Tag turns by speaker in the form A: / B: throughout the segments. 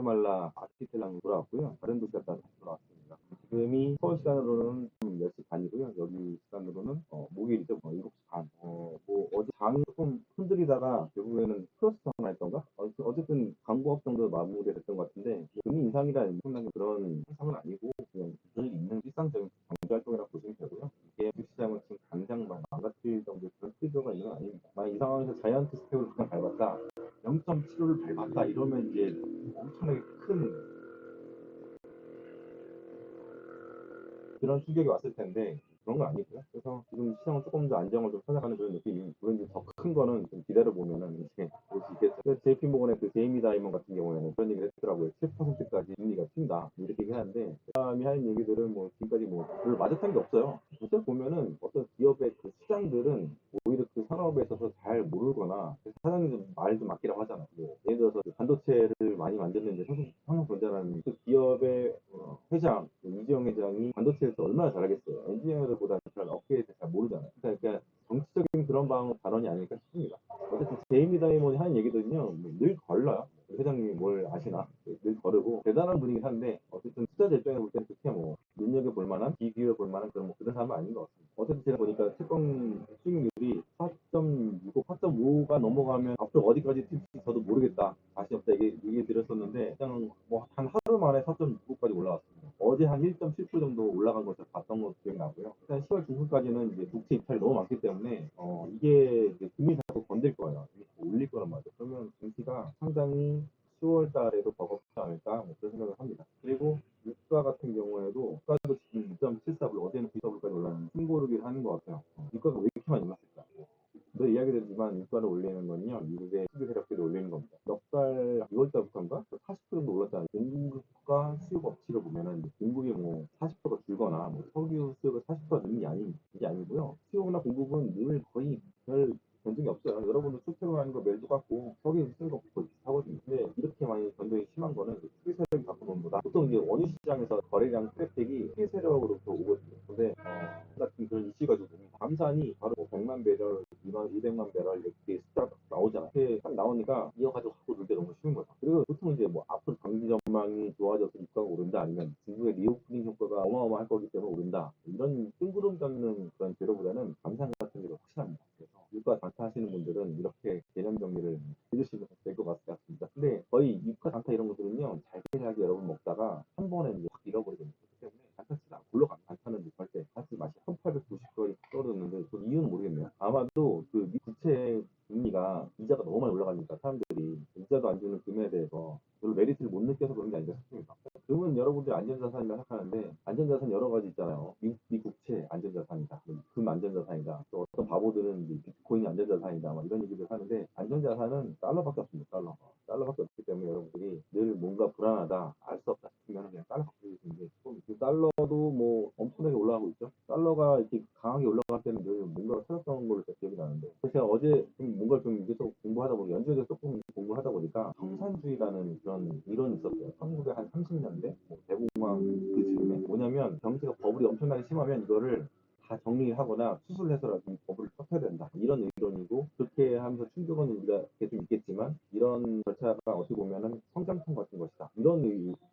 A: 과테말라 아티틀랑으로 돌아왔고요. 다른 도시 갔다 다시 돌아왔습니다. 지금이 서울 시간으로는 10시 반이고요. 여기 시간으로는 목요일이죠. 7시 반. 뭐 어제 장이 조금 흔들리다가 결국에는 플러스만 했던가? 어쨌든 강보합 정도 마무리됐던 것 같은데 금리 인상이라는 엄청난 그런 상황은 아니고 그냥 늘 있는 일상적인 경제 활동이라고 보시면 되고요. 이게 주시장은 지금 당장 망가뜨릴 정도의 그런 필요가 있는 건 아닙니다. 만약 이 상황에서 자이언트 스텝을 그냥 밟았다, 0.75를 밟았다 이러면 이제 엄청나게 큰 그런 충격이 왔을 텐데 그런 건 아니고요. 그래서 지금 시장은 조금 더 안정을 좀 찾아가는 그런 느낌이. 물론 이제 더 큰 거는 좀 기다려 보면은 이제 볼 수 있겠죠. 그 JP 모건의 그 제이미 다이먼 같은 경우에는 그런 얘기를 했더라고요. 7%까지 금리가 튄다 이렇게 얘기하는데 그 사람이 하는 얘기들은 뭐 지금까지 뭐 별로 맞았던 게 없어요. 실제 보면은 어떤 기업의 그 시장들은 오히려 그 산업에 있어서 잘 모르거나 사장님 말 좀 아끼라고 하잖아요. 뭐 예를 들어서 그 반도체를 많이 만드는데 삼성전자라는 그 기업의 회장 이재용 회장이 반도체에서 얼마나 잘하겠어요. 엔지니어들보다 잘 업계에서 잘 모르잖아요. 그러니까 정치적인 그런 발언이 아닐까 싶습니다. 어쨌든 제이미 다이먼이 하는 얘기들은요 늘 걸러요. 회장님이 뭘 아시나 늘 거르고 대단한 분이긴 한데 어쨌든 투자자 입장에서 볼 때는 그렇게 뭐 눈여겨볼 만한 비교해 볼 만한 그런 그런 사람은 아닌 것 같습니다. 어쨌든 제가 보니까 채권 수익률이 4.65, 4.5가 넘어가면 앞으로 어디까지 튈지 저도 모르겠다. 다시 없다 얘기 드렸었는데 그냥 뭐 한 하루 만에 4.65까지 올라왔습니다. 어제 한 1.7% 정도 올라간 것을 봤던 것도 기억나고요. 일단 10월 중순까지는 이제 국채 입찰이 너무 많기 때문에 이게 이제 금리 자꾸 건들 거예요. 올릴 거란 말이죠. 그러면 증시가 상당히 10월 달에도 버겁지 않을까 뭐 그런 생각을 합니다. 그리고 유가 같은 경우에도 유가도 지금 2.74불 어제는 9불까지 올라가는 신고르기를 하는 것 같아요. 유가가 왜 이렇게 많이 올랐을까? 늘 이야기드리지만 유가를 올리는 건요 미국의 수출 세력들이 올리는 겁니다. 넉달 2월 달부터인가 40% 정도 올랐잖아요. 공급과 수요 업치를 보면은 공급이 뭐 40%가 줄거나 뭐 석유 수요가 40%가 는게 이게 아니고요. 수요나 공급은 늘 거의 별 변동이 없어요. 여러분들 수출하는 거 매일 똑같고 석유 쓰는 거 거의 비슷하거든요. 근데 이렇게 많이 변동이 심한 거는 투기 세력이 갖고 노는 거다. 보통 이제 원유 시장에서 거래량 트래픽이 투기 세력으로부터 오거든요. 근데 같은 그런 이슈 가지고 감산이 바로 뭐 100만 배럴, 200만 배럴 이렇게 숫자가 딱 나오잖아. 이렇게 딱 나오니까 이거 가지고 갖고 놀기 너무 쉬운 거죠. 그리고 보통 이제 뭐 앞으로 경기 전망이 좋아져서 유가가 오른다 아니면 중국의 리오프닝 효과가 어마어마할 거기 때문에 오른다 이런 뜬구름 잡는 그런 재료보다는 감산 같은 게 더 확실합니다. 그래서 유가 단타하시는 분들은 이렇게 개념 정리를 해주시면 될 것 같습니다. 근데 거의 유가 단타 이런 것들은요 잘잘하게 여러분 먹다가 한 번에 이제 확 잃어버리거든요. 그렇기 때문에 단타치가 굴러가 단타는 못할 때 단타 맛이 1890까지 떨어졌는데 그 이유는 모르겠네요. 아마도 그 국채 금리가 이자가 너무 많이 올라가니까 사람들이 이자도 안 주는 금에 대해서 별로 메리트를 못 느껴서 그런 게 아닌가 싶습니다. 금은 여러분들이 안전자산이라고 생각하는데 안전자산 여러 가지 있잖아요. 미국채 안전자산이다. 금 안전자산이다. 또 어떤 바보들은 비트코인 안전자산이다. 막 이런 얘기를 하는데 안전자산은 달러밖에 없습니다. 달러밖에 없기 때문에 여러분들이 늘 뭔가 불안하다, 알 수 없다 싶으면 그냥 달러 바꾸시는 게 조금 달러도 뭐 엄청나게 올라가고 있죠. 달러가 이렇게 강하게 올라갈 때는 늘 뭔가가 터졌던 걸로 기억이 나는데 제가 어제 좀 뭔가 좀 이것저것 공부하다 보니 연주에 대해서 조금 공부하다 보니까 청산주의라는 그런 이론이 있었어요. 1930년대 뭐 대공황 그 즈음에 뭐냐면 경제가 버블이 엄청나게 심하면 이거를 다 정리하거나 수술해서라도 이 버블을 터트려야 된다. 이런 이론이고 그렇게 하면서 충격은 우리가 좀 있겠지만 이런 절차가 어떻게 보면은 성장통 같은 것이다. 이런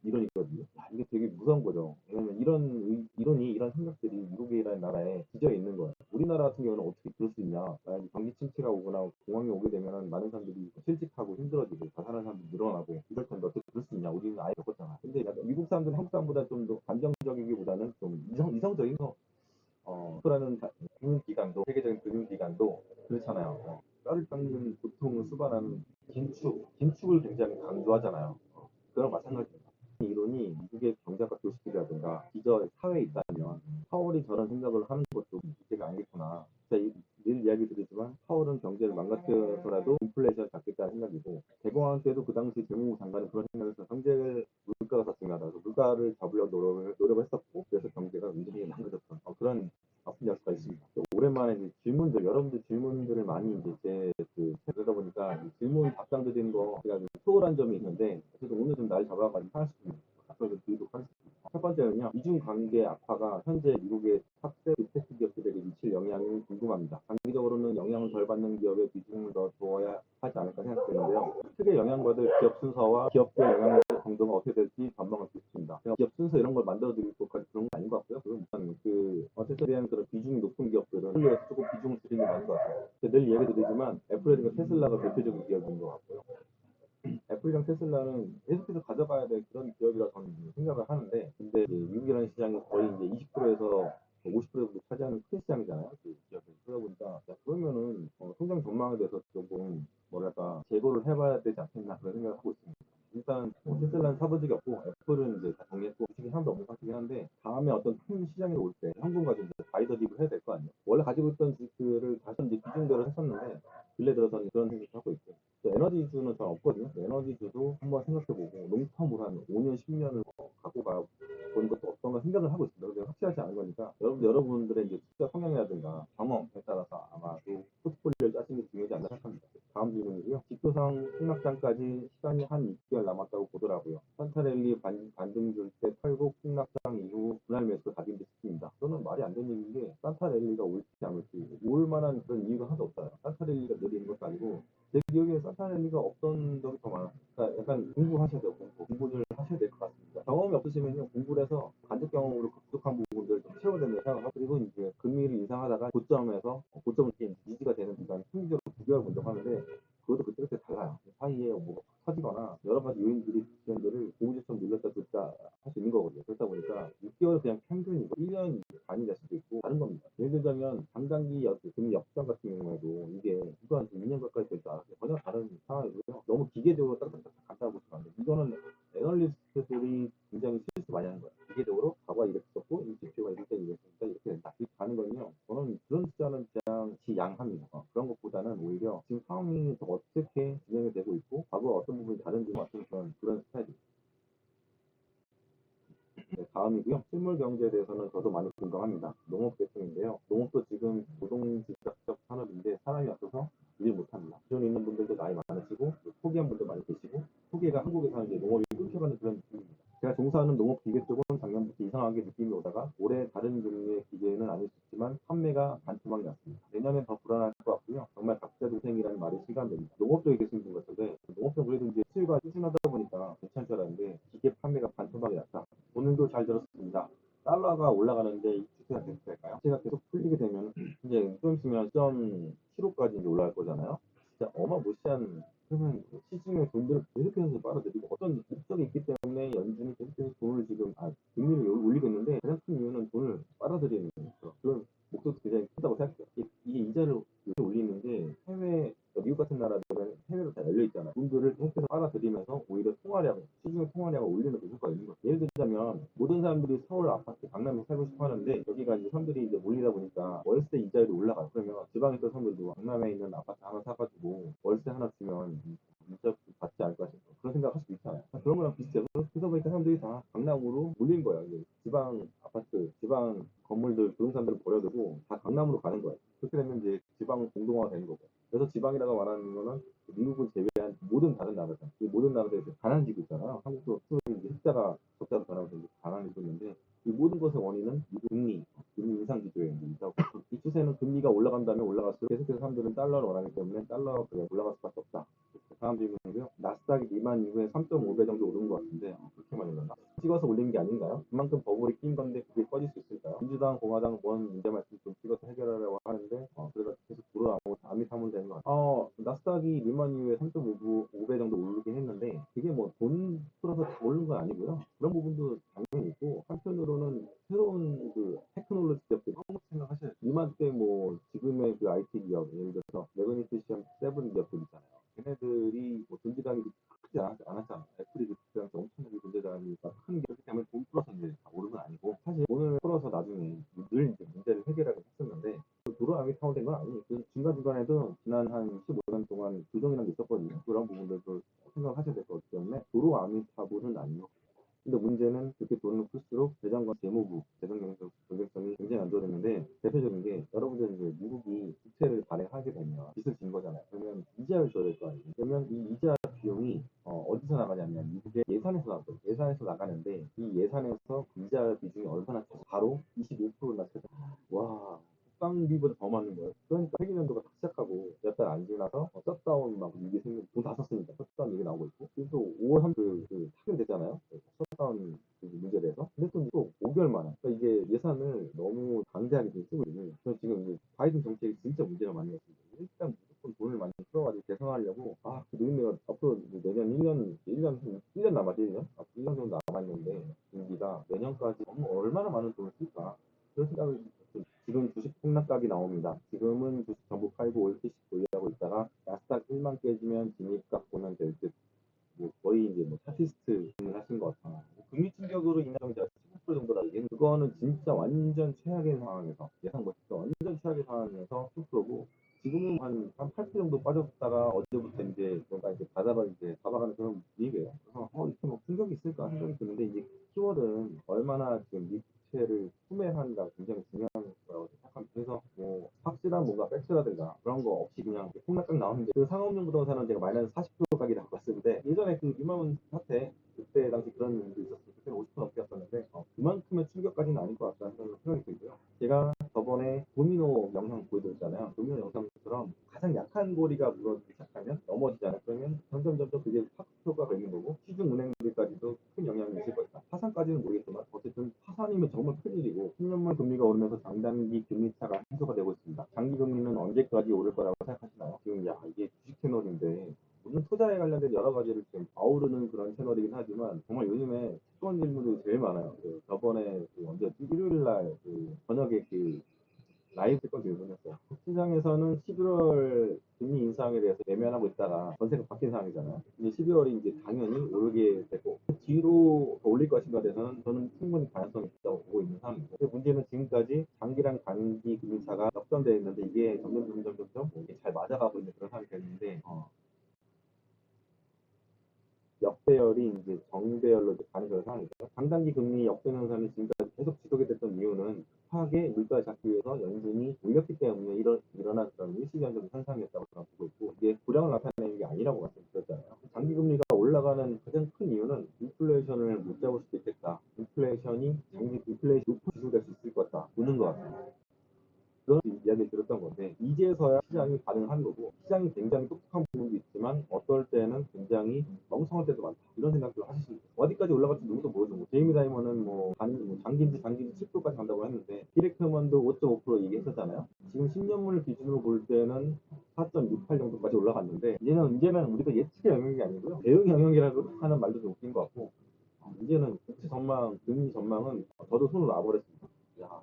A: 이론이거든요. 이게 되게 무서운 거죠. 왜냐면 이런 이론이 이런 생각들이 미국이라는 나라에 기저에 있는 거예요. 우리나라 같은 경우는 어떻게 그럴 수 있냐. 만약에 경기 침체가 오거나 공황이 오게 되면 많은 사람들이 실직하고 힘들어지고 자살하는 사람들이 늘어나고 이럴 텐데 어떻게 그럴 수 있냐. 우리는 아예 겪었잖아. 근데 미국 사람들은 한국 사람보다 좀 더 감정적이기보다는 좀 이성적인 거 라는 금융기관도 세계적인 금융기관도 그렇잖아요. 뼈를 깎는 고통을 수반하는 긴축을 굉장히 강조하잖아요. 그런 마찬가지입니다. 이론이 미국의 경제학과 교수들이라든가 기저 사회에 있다면 파월이 저런 생각을 하는 것도 문제가 아니겠구나. 늘 이야기 드리지만 파월은 경제를 망가뜨려서라도 인플레이션을 잡겠다는 생각이고 대공황 때도 그 당시 재무부 장관은 그런 생각에서 경제 물가가 더 중요하다. 그래서 물가를 잡으려고 노력을 했었고 그래서 경제가 굉장히 망가졌던 그런 아픈 역사가 있습니다. 오랜만에 이제 여러분들 질문들을 많이 이제 그러다 보니까 질문 답장 드리는 거 제가 좀 소홀한 점이 있는데 그래서 오늘 좀 날 잡아가지고 하나씩 답변을 드리도록 하겠습니다. 첫 번째는요, 이중 관계 악화가 현재 미국의 탑재 빅테크 기업들에게 미칠 영향이 궁금합니다. 장기적으로는 영향을 덜 받는 기업의 비중을 더 두어야 하지 않을까 생각되는데요. 크게 영향받을 기업 순서와 기업별 영향을 정도가 어떻게 될지 전망을 드리겠습니다. 제가 기업 순서 이런 걸 만들어드릴 것까지 그런 건 아닌 것 같고요. 그건 일단 어쨌든 대한 그런 비중이 높은 기업들은 한국에서 조금 비중을 줄이는 게 맞는 것 같아요. 늘 얘기드리지만 애플이나 테슬라가 대표적인 기업인 것 같고요. 애플이랑 테슬라는 계속해서 가져가야 될 그런 기업이라 저는 생각을 하는데, 근데 이제 미국이라는 시장이 거의 이제 20%에서 50% 정도 차지하는 큰 시장이잖아요. 그 기업이. 그러다 보니까, 자, 그러면은, 성장 전망에 대해서 조금, 뭐랄까, 재고를 해봐야 되지 않겠나, 그런 생각을 하고 있습니다. 일단, 테슬라는 사본 적이 없고, 애플은 이제 다 정리했고, 지금 하나도 없는 상태긴 한데, 다음에 어떤 큰 시장이 올 때, 현금과 좀 바이더립을 해야 될 거 아니에요. 원래 가지고 있던 주식들을 다시 이제 비중대로 했었는데, 근래 들어서는 그런 생각을 하고 있고, 에너지주는 잘 없거든요. 에너지주도 한번 생각해보고 롱텀으로 한 5년, 10년을 갖고 가보는 것도 어떤가 생각을 하고 있습니다. 근데 확실하지 않은 거니까 여러분들의 이제 투자 성향이라든가 경험에 따라서 아마도 포트폴리오를 짜시는 게 중요하지 않나 생각합니다. 다음 질문이고요. 지표상 폭락장까지 시간이 한 6개월 남았다고 보더라고요. 산타랠리 반등 줄 때 팔고 폭락장 이후 분할 매수 다짐도 싶습니다. 저는 말이 안 되는 얘기인 게 산타랠리가 올지 안 올지 올 만한 그런 이유가 하나도 없어요. 산타랠리가 느리는 것도 아니고 제 기억에 산타랠리가 없던 적이 더 많아요. 그러니까 약간 공부하셔야 돼요. 공부를 하셔야 될 것 같습니다. 경험이 없으시면요, 공부를 해서 간접 경험으로 급속한 부분들을 좀 채워야 된다고 생각하고, 그리고 이제 금리를 인상하다가 고점을 이렇게 유지가 되는 기간이 평균적으로 9개월 본다고 하는데, 그것도 그때 달라요. 사이에 뭐 터지거나 여러 가지 요인들이 지점들을 고무줄처럼 눌렀다 줬다 할 수 있는 거거든요. 그렇다 보니까 6개월 그냥 평균이고 1년 반이 될 수도 있고 다른 겁니다. 예를 들자면 장단기 금리 역전 같은 경우에도 이게 누가 2년 가까이 될 줄 알았어요. 전혀 다른 상황이고요. 너무 기계적으로 딱딱딱 간다고 보시면 안 돼요. 이거는 애널리스트들이 굉장히 실수 많이 하는 거예요. 기계적으로 과거에 이랬었고 이 지표가 이럴 때 이랬으니까 이렇게 된다. 이렇게 가는 거는요. 저는 그런 숫자는 그냥 지양합니다. 그런 것보다는 오히려 지금 상황이 어떻게 진행이 되고 있고 과거 어떤 부분이 다른지 같은 그런 스타일입니다. 네, 다음이고요. 실물 경제에 대해서는 저도 많이 공감합니다. 농업 계통인데요. 농업도 지금 노동집약적 산업인데 사람이 없어서 일 못합니다. 기존에 있는 분들도 나이 많으시고 포기한 분도 많이 계시고 포기가 한국에서 이제 농업이 끊겨가는 그런 느낌입니다. 제가 종사하는 농업 기계 쪽은 작년부터 이상하게 느낌이 오다가 올해 다른 종류의 기계는 아닐 수 있지만 판매가 반토막이 났습니다. 내년엔 더 불안할 것 같고요. 정말 각자도생이라는 말이 실감됩니다. 농업 쪽에 계신 분 같은데 농업도 그래도 이제 수요가 꾸준하다 보니까 괜찮을 줄 알았는데 기계 판매가 반토막이 났다. 오늘도 잘 들었습니다. 달러가 올라가는데 이 추세가 계속 될까요? 추세가 계속 풀리게 되면 이제 좀 있으면 0.75까지 이제 올라갈 거잖아요. 진짜 어마무시한, 그러면 시중에 돈들을 계속해서 빨아들이고 어떤 목적이 있기 때문에 연준이 계속해서 돈을 지금 금리를 올리겠는데 가장 큰 이유는 돈을 빨아들이는 거죠. 그런 목적도 굉장히 크다고 생각해요. 이게 이자를 올리는 게 미국 같은 나라들은 해외로 다 열려 있잖아요. 돈들을 계속해서 빨아들이면서 오히려 시중의 통화량을 올리는 그 효과가 있는 거예요. 예를 들자면 모든 사람들이 서울 아파트, 강남에 살고 싶어 하는데 여기가 이제 사람들이 이제 몰리다 보니까 월세 이자율이 올라가요. 그러면 지방에 있던 사람들도 강남에 있는 아파트 하나 사가지고 월세 하나 주면 진짜 받지 않을까 싶어. 그런 생각할 수도 있잖아요. 그런 거랑 비슷해요. 그러다 보니까 사람들이 다 강남으로 몰린 거예요. 이제 지방 아파트, 지방 건물들, 부동산들을 버려두고 다 강남으로 가는 거예요. 그렇게 되면 이제 지방 공동화가 되는 거고. 그래서 지방이라고 말하는 거는 미국을 제외한 모든 다른 나라들, 이 모든 나라들이 가난해지고 있잖아요. 한국도 이제 흑자가 적자로 변하면서 이제 가난해지고 있는데 이 모든 것의 원인은 금리 인상 기조에 있다고. 이 추세는 금리가 올라간다면 올라갈수록 계속해서 사람들은 달러를 원하기 때문에 달러가 올라갈 수밖에 없다. 다음 질문이고요. 나스닥이 미만 이후에 3.5배 정도 오른 것 같은데 그렇게 많이 올랐나? 찍어서 올린 게 아닌가요? 그만큼 버블이 낀 건데 그게 꺼질 수 있을까요? 민주당, 공화당 뭔 문제 말씀 좀 찍어서 해결하려고 하는데 그래서 계속 불어나고 암이 사무되는 것 같아요. 나스닥이 미만 이후에 3.5배 정도 오르긴 했는데 그게 뭐 돈 풀어서 다 오른 건 아니고요. 그런 부분도 당연히 있고 한편으로는 새로운 그 테크놀로지 기업들 생각하셔야 돼요. 이맘때 뭐 지금의 그 IT 기업 예를 들어서 매그니피션 세븐 기업들 있잖아요. 걔네들이 뭐 존재감이 크지 않았잖아요. 애플이 그때 엄청나게 존재감이 큰 기업이기 때문에 돈 풀어서 이제 다 오른 건 아니고 사실 돈을 풀어서 나중에 늘 이제 문제를 해결하고 했었는데 도로암이 타운된 건 아니에요. 그 중간중간에도 지난 한 15년 동안 조정이라는 게 있었거든요. 그런 부분들도 생각하셔야 될 거기 때문에 도로아미타불은 아니고 근데 문제는 그렇게 돈을 풀수록 재정과 재무부, 재정 경쟁성이 굉장히 안 좋아졌는데 대표적인 게 여러분들 이제 미국이 부채를 발행하게 되면 빚을 진 거잖아요. 그러면 이자를 줘야 될 거 아니에요. 그러면 이 이자 비용이 어디서 나가냐면 미국의 예산에서 나가요. 예산에서 나가는데 이 예산에서 이자 비중이 얼마나 커서 바로 25%나 쳐서 와 국방비보다 더 많은 거예요. 그러니까 회계연도가 딱 시작하고 몇 달 안 지나서 셧다운 막 이게 생긴 돈다 썼으니까 셧다운 얘기 나오고 있고 그래서 5월 3일 타결되잖아요. 앞으로 내년 1년 남았지, 1년? 1년 정도 남았는데, 분기가 내년까지 얼마나 많은 돈을 쓸까? 그런 생각을 좀. 지금 주식 폭락각이 나옵니다. 지금은 주식 전부 팔고 올리식 보유하고 있다가 나스닥 1만 깨지면 진입각 보면 될 듯. 뭐 거의 이제 뭐 차티스트 하신 것 같아요. 금리 충격으로 인한 이자 15% 정도라 이게 그거는 진짜 완전 최악의 상황에서 예상 못했던 완전 최악의 상황에서 10%고 지금은 한 8% 정도 빠졌다가 어제부터 이제 뭔가 이제 바닥을 이제 잡아가는 그런 분위기예요. 그래서 이렇게 뭐 충격이 있을까 생각이 드는데 이제 키워드는 얼마나 지금 리츠를 소매하는가 굉장히 중요한 거라고 생각합니다. 그래서 뭐 확실한 뭔가 팩트라든가 그런 거 없이 그냥 폭락각 나오는데 그 상업용 부동산은 제가 마이너스 40% 각이라고 봤었는데 예전에 그 유망한 사태 그때 당시 그런 일도 있었어요. 그때는 50% 넘게 갔었는데 그만큼의 충격까지는 아닐 것 같다는 생각이 들고요. 제가 저번에 도미노 영상 보여드렸잖아요. 도미노 영상처럼 가장 약한 고리가 무너지기 시작하면 넘어지잖아요. 그러면 점점 그게 파크가 되는 거고 시중 은행들까지도 큰 영향이 있을 것이다. 파산까지는 모르겠지만 어쨌든 파산이면 정말 큰일이고 10년물 금리가 오르면서 장단기 금리 차가 해소가 되고 있습니다. 장기 금리는 언제까지 오를 거라고 생각하시나요? 지금 이게 주식 채널인데 물론 투자에 관련된 여러 가지를 좀 아우르는 그런 채널이긴 하지만 정말 요즘에 특권 질문들이 제일 많아요. 저번에 언제 일요일 날그 저녁에 그 라이브 특권 질문했어요. 시장에서는 11월 금리 인상에 대해서 외면하고 있다가 전세가 바뀐 상황이잖아요. 이제 12월이 이제 당연히 오르게 되고 그 뒤로 더 올릴 것인가에 대해서는 저는 충분히 가능성이 있다고 보고 있는 상황입니다. 근데 문제는 지금까지 장기랑 단기 금리차가 역전되어 있는데 이게 점점 이게 잘 맞아가고 있는 그런 상황이 됐는데 역배열이 이제 정배열로 가는 그런 상황이죠. 장단기 금리 역전 현상이 지금까지 계속 지속이 됐던 이유는 급하게 물가를 잡기 위해서 연준이 올렸기 때문에 일어난 그런 일시적인 현상이었다고 저는 보고 있고 이게 불량을 나타내는 게 아니라고 말씀드렸잖아요. 장기 금리가 올라가는 가장 큰 이유는 인플레이션을 못 잡을 수도 있겠다. 장기 인플레이션이 높은 지수될 수 있을 것 같다. 보는 것 같아요. 그런 이야기를 들었던 건데 이제서야 시장이 반응한 거고 시장이 굉장히 똑똑한 부분도 있지만 어떨 때는 굉장히 멍청할 때도 많다 이런 생각들을 하실 수 있어요. 어디까지 올라갈지 누구도 모르죠. 제이미 다이먼은 장기인지 10%까지 간다고 했는데 디렉트먼도 5.5% 얘기했었잖아요. 지금 10년물 기준으로 볼 때는 4.68 정도까지 올라갔는데 이제는 우리가 예측의 영역이 아니고요 대응 영역이라고 하는 말도 좀 웃긴 것 같고 이제는 국채 전망, 금리 전망은 저도 손을 놔버렸습니다.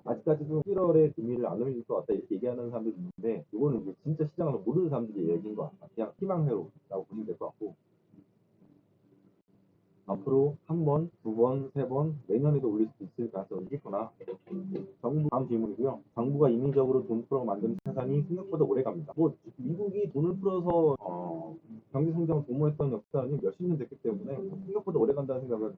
A: 아직까지도 11월에 금리를 안 올릴 것 같다 이렇게 얘기하는 사람들이 있는데 이거는 이제 진짜 시장을 모르는 사람들이 얘기인 것 같다. 그냥 희망회로라고 보시면 될 것 같고 앞으로 한 번, 두 번, 세 번, 내년에도 올릴 수 있을 가능성이 있겠구나. 다음 질문이고요. 정부가 인위적으로 돈 풀어 만든 생산이 생각보다 오래 갑니다. 뭐 미국이 돈을 풀어서 경제 성장을 도모했던 역사는 몇십 년 됐기 때문에 생각보다 오래 간다는 생각은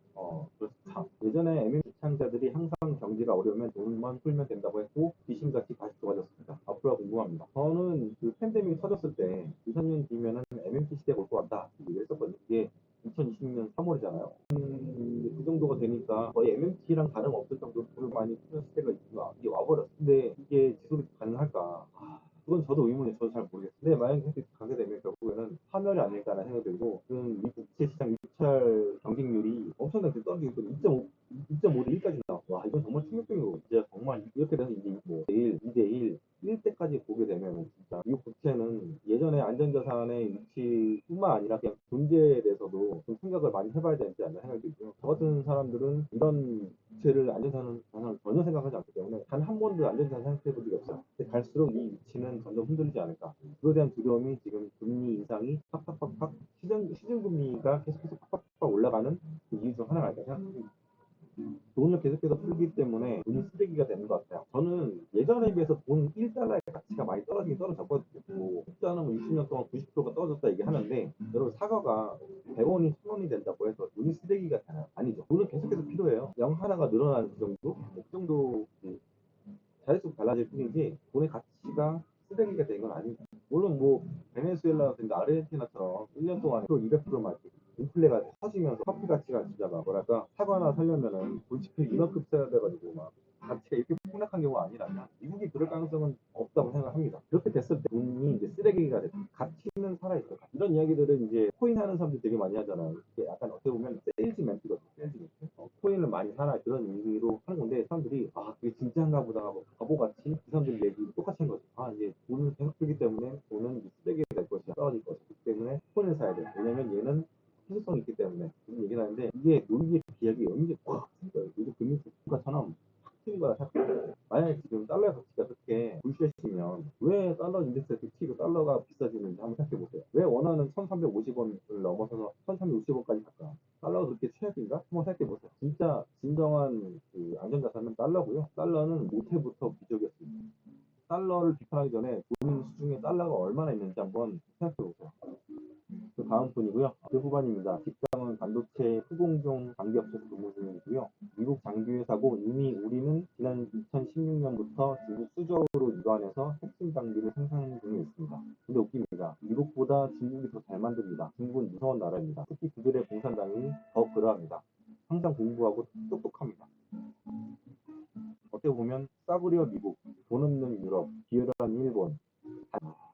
A: 그렇다. 예전에 MMT 창자들이 항상 경제가 어려우면 돈만 풀면 된다고 했고 귀신같이 다시 좋아졌습니다. 앞으로가 궁금합니다. 저는 그 팬데믹이 터졌을 때 2, 3년 뒤면은 MMT 시대가 올 것 같다 이렇게 했었거든요. 이게 2020년 3월이잖아요. 그 정도가 되니까 거의 MMT랑 다름없을 정도로 돈을 많이 쓰는 시대가 이게 와버렸어. 근데 이게 지속이 가능할까? 그건 저도 의문이에요. 저도 잘 모르겠어요. 근데 만약에 그렇게 가게 되면 결국에는 파멸이 아닐까라는 생각이 들고 지금 미 국채 시장 입찰 경쟁률이 엄청나게 떨어지고 있거든요. 2.5대 1까지 나왔어. 와 이건 정말 충격적인 거고 진짜 정말 이렇게 돼서 이제 뭐 대1, 2대1, 1대까지 보게 되면 진짜 미국 국채는 예전에 안전자산의 위치뿐만 아니라 그냥 존재에 대해서도 좀 생각을 많이 해봐야 되지 않나 생각이 들고요. 저 같은 사람들은 이런 국채를 안전자산을 전혀 생각하지 않기 때문에 단 한 번도 안전자산 생각해 본 적이 없어요. 근데 갈수록 이 위치는 점점 흔들리지 않을까. 그에 대한 두려움이 지금 금리 인상이 팍팍팍팍 시중금리가 계속해서 팍팍팍 올라가는 그 이유 중 하나가 아닐까 생각합니다. 돈을 계속해서 풀기 때문에 돈이 쓰레기가 되는 것 같아요. 저는 예전에 비해서 돈 1달러의 가치가 많이 떨어지긴 떨어졌거든요. 뭐, 국자는 뭐 60년 동안 90%가 떨어졌다 얘기하는데 여러분 사과가 100원이 1000원이 된다고 해서 돈이 쓰레기가 되나요? 아니죠. 돈은 계속해서 필요해요. 영 하나가 늘어나는 그 정도? 그 정도 자릿수 달라질 뿐이지 돈의 가치가 쓰레기가 된 건 아닙니다. 물론 뭐 베네수엘라든가 아르헨티나처럼 1년 동안 200%만 인플레가 터지면서 커피 가치가 진짜 막 뭐랄까 사과나 살려면은 솔직히 이만큼 써야 돼가지고 막 가치가 이렇게 폭락한 경우가 아니라면 미국이 그럴 가능성은 없다고 생각합니다. 그렇게 됐을 때 돈이 이제 쓰레기가 됐다. 가치는 살아있어. 이런 이야기들은 이제 코인 하는 사람들 되게 많이 하잖아요. 이게 약간 어떻게 보면 세일즈 멘트거든요. 세일즈 멘트. 코인을 많이 사나 이런 의미로 하는 건데 사람들이 그게 진짜인가 보다 하고 바보같이 이 사람들 얘기 똑같이 한 거죠. 이제 돈을 계속 풀기 때문에 돈은 쓰레기가 될 것이야 떨어질 것이기 때문에 코인을 사야 돼. 왜냐면 왜냐면 얘는 희소성이 있기 때문에 무슨 얘기를 하는데 이게 노이의 비약이 연계 꽉 거예요. 그리고 금융국가처럼 튀는 거야. 만약에 지금 달러의 가치가 그렇게 불쉐시면 왜 달러 인덱스에 그치고 달러가 비싸지는지 한번 생각해 보세요. 왜 원화는 1350원을 넘어서서 1360원까지 갈까? 달러가 그렇게 최악인가? 한번 생각해 보세요. 진짜 진정한 그 안전자산은 달러고요. 달러는 모태부터 부족이었습니다. 달러를 비판하기 전에 본인 수중에 달러가 얼마나 있는지 한번 생각해 보세요. 그 다음 분이고요. 그 후반입니다. 직장은 반도체 후공정 장비업체에서 근무 중이고요. 미국 장비회사고 이미 우리는 지난 2016년부터 중국 수저로 이관해서 핵심 장비를 생산 중에 있습니다. 근데 웃깁니다. 미국보다 중국이 더 잘 만듭니다. 중국은 무서운 나라입니다. 특히 그들의 공산당이 더 그러합니다. 항상 공부하고 똑똑합니다. 어떻게 보면 싸구려 미국, 돈 없는 유럽, 비열한 일본,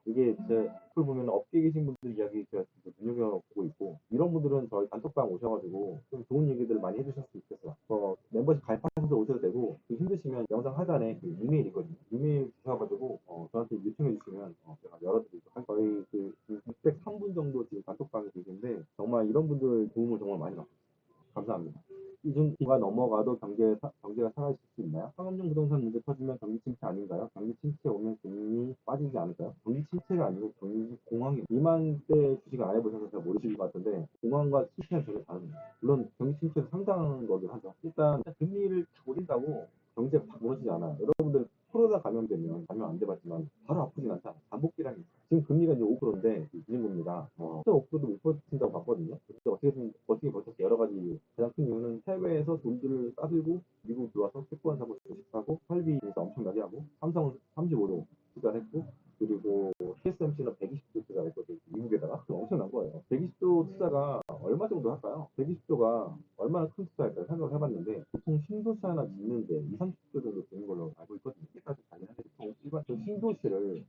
A: 이게 제 그걸 보면 업계에 계신 분들 이야기 제가 눈여겨보고 있고 이런 분들은 저희 단톡방 오셔가지고 좀 좋은 얘기들 많이 해주셨으면 좋겠어요. 멤버십 가입하셔서 오셔도 되고 힘드시면 영상 하단에 그 이메일 있거든요. 이메일 주셔가지고 저한테 요청해 주시면 제가 열어드리도록 할 거의 그 603분 정도 지금 단톡방에 계신데 정말 이런 분들 도움을 정말 많이 받습니다. 감사합니다. 이준기가 넘어가도 경제가 살아있을 수 있나요? 상업용 부동산 문제 터지면 경기 침체 아닌가요? 경기 침체 오면 금리 빠지지 않을까요? 경기 침체가 아니고 경기 공황이 이맘때 주식 안 해보셔서 잘 모르실 것 같은데 공황과 침체는 전혀 다릅니다. 물론 경기 침체도 상당한 거긴 하죠. 일단 금리를 탁 올린다고 경제가 팍 무너지지 않아요. 여러분들 코로나 감염되면 감염 안 돼봤지만 바로 아프진 않잖아요. 반복기라는 게 있어요. 지금 금리가 이제 5%인데 기준금리가 5%도 못 버틴다고 봤거든요. 근데 어떻게든 버티기 버텨서 여러 가지 이유. 가장 큰 이유는 해외에서 돈들을 따들고 미국 들어와서 채권 사고 주식 사고 설비 인사 엄청나게 하고 삼성은 35조 투자했고 그리고 TSMC는 120조 투자했거든요. 미국에다가 엄청난 거예요. 120조 투자가 얼마 정도 할까요? 120조가 얼마나 큰 투자일까요? 생각을 해봤는데 보통 신도시 하나 짓는데 2, 30조 정도 되는 걸로 알고 있거든요. 이게까지 가능한데 보통 일반 신도시를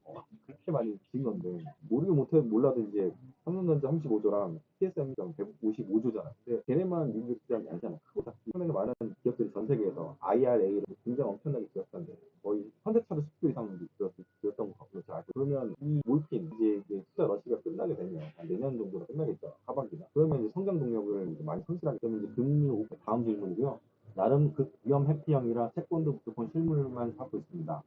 A: 그렇게 많이 짓는 건데 모르긴 못해 몰라도 이제 삼성전자 35조랑 TSMC랑 155조잖아. 근데 걔네만 미국에 투자한 게 아니잖아. 크고 이번에는 많은 기업들이 전 세계에서 IRA를 굉장히 엄청나게 들었었는데 거의 현대차도 10조 이상 들었던 것 같고 제가 알고. 그러면 이 몰핀 이제 투자 러시가 끝나게 되면 한 내년 정도로 끝나겠죠. 하반기나. 그러면 이제 성장 동력을 이제 많이 성실하게 되면 이제 금리 오고 다음 질문이고요. 나름 극위험 회피형이라 채권도 무조건 실물만 사고 있습니다.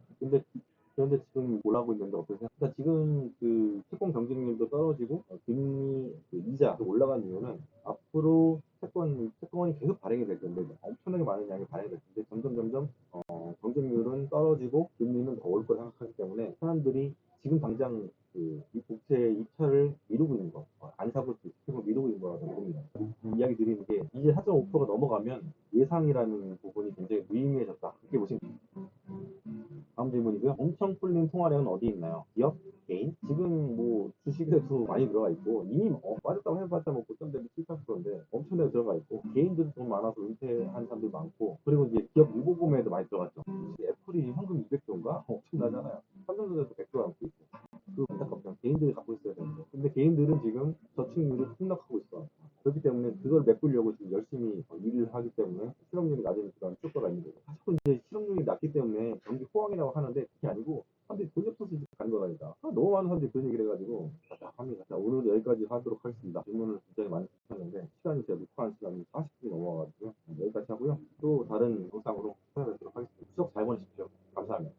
A: 그런데 지금 올라오고 있는데 어떠세요? 그러니까 지금 그 채권 경쟁률도 떨어지고 금리 그 이자 올라간 이유는 앞으로 채권이 계속 발행이 될 텐데 엄청나게 많은 양이 발행이 될 텐데 점점 경쟁률은 떨어지고 금리는 더 올 거라 생각하기 때문에 사람들이 지금 당장 이 국채 입찰을 미루고 있는 거, 안 사고 채권을 미루고 있는 거라고 봅니다. 이야기 드리는 게 이제 4.5%가 넘어가면 예상이라는 부분이 굉장히 무의미해졌다. 그렇게 보시면 다음 질문이고요. 엄청 풀린 통화량은 어디 있나요? 기업? 개인? 지금 뭐 주식에도 많이 들어가 있고 이미 빠졌다고 해봤자 뭐 고점 대비 7, 8%인데 엄청나게 들어가 있고 개인들도 돈 많아서 은퇴한 사람들 많고 그리고 이제 기업 유보금에도 많이 들어갔죠. 애플이 현금 200조인가? 엄청나잖아요. 삼성전자도 100조 갖고 있고 그 안타깝죠. 개인들이 갖고 있어야 되는데 근데 개인들은 지금 저축률이 폭락하고 있어. 그렇기 때문에 그걸 메꾸려고 지금 열심히 일을 하기 때문에 실업률이 낮은 그런 효과가 있는 거죠. 사실 이제 실업률이 낮기 때문에 경기 호황이라고 하는데 그게 아니고 사람들이 돈이 없어서 지금 가는 거라니까. 너무 많은 사람들이 그런 얘기를 해가지고 답답합니다. 자, 오늘 여기까지 하도록 하겠습니다. 질문을 굉장히 많이 주셨는데 시간이 제가 녹화한 시간이 40분이 넘어가가지고 여기까지 하고요. 또 다른 영상으로